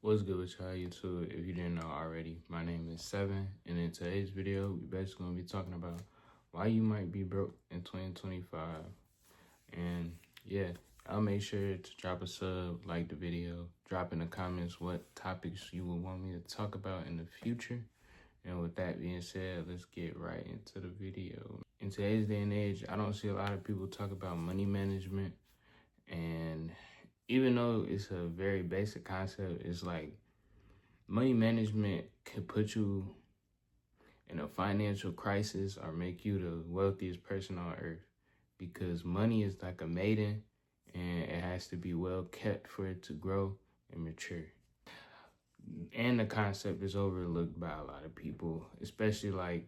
What's good with y'all YouTube? If you didn't know already, my name is Seven, and in today's video, we basically gonna be talking about why you might be broke in 2025. And yeah, I'll make sure to drop a sub, like the video, drop in the comments what topics you would want me to talk about in the future. And with that being said, let's get right into the video. In today's day and age, I don't see a lot of people talk about money management, and even though it's a very basic concept, it's like money management could put you in a financial crisis or make you the wealthiest person on earth, because money is like a maiden and it has to be well kept for it to grow and mature. And the concept is overlooked by a lot of people, especially like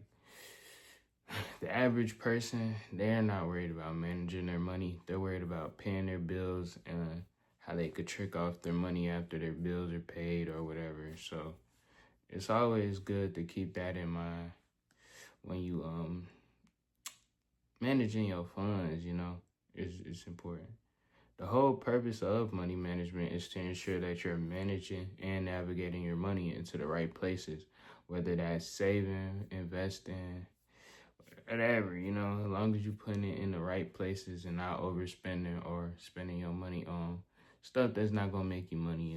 the average person. They're not worried about managing their money. They're worried about paying their bills and how they could trick off their money after their bills are paid or whatever. So it's always good to keep that in mind when you managing your funds. It's important. The whole purpose of money management is to ensure that you're managing and navigating your money into the right places, whether that's saving, investing, whatever, as long as you're putting it in the right places and not overspending or spending your money on stuff that's not gonna make you money.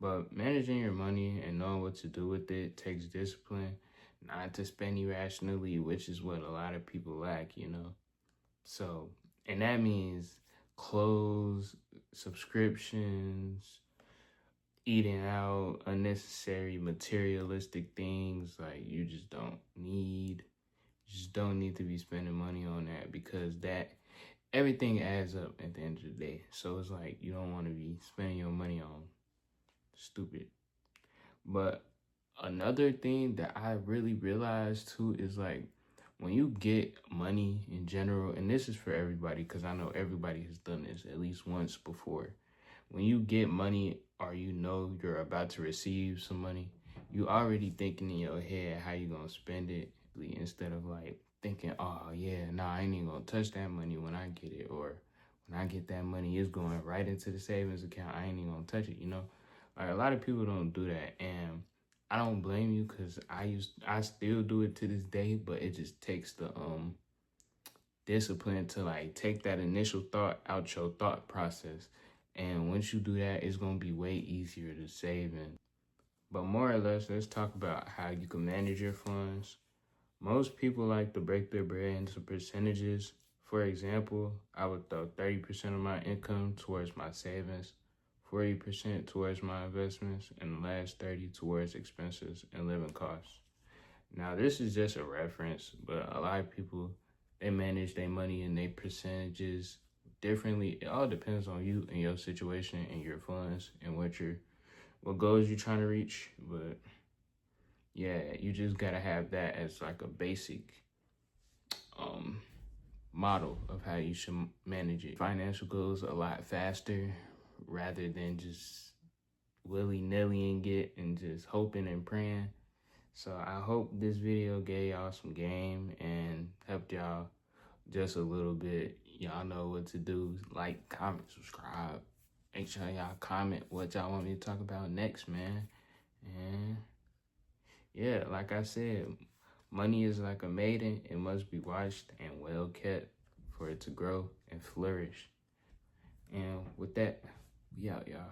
But managing your money and knowing what to do with it takes discipline, not to spend irrationally, which is what a lot of people lack. So, and that means clothes, subscriptions, eating out, unnecessary materialistic things like you just don't need. You just don't need to be spending money on that, because everything adds up at the end of the day. So it's like you don't want to be spending your money on stupid. But another thing that I really realized too is like when you get money in general, and this is for everybody because I know everybody has done this at least once before. When you get money or you're about to receive some money, you already thinking in your head how you gonna spend it, instead of like thinking, oh yeah, I ain't even gonna touch that money when I get it, or when I get that money, it's going right into the savings account. I ain't even gonna touch it. Like a lot of people don't do that, and I don't blame you, because I still do it to this day, but it just takes the discipline to like take that initial thought out your thought process. And once you do that, it's gonna be way easier to save. But more or less, let's talk about how you can manage your funds. Most people like to break their bread into percentages. For example, I would throw 30% of my income towards my savings, 40% towards my investments, and the last 30 towards expenses and living costs. Now, this is just a reference, but a lot of people, they manage their money and their percentages differently. It all depends on you and your situation and your funds and what goals you're trying to reach. But yeah, you just gotta have that as like a basic model of how you should manage it. Financial goals a lot faster rather than just willy-nillying it and just hoping and praying. So I hope this video gave y'all some game and helped y'all just a little bit. Y'all know what to do. Like, comment, subscribe. Make sure y'all comment what y'all want me to talk about next, man. And yeah, like I said, money is like a maiden. It must be watched and well kept for it to grow and flourish. And with that, we out, y'all.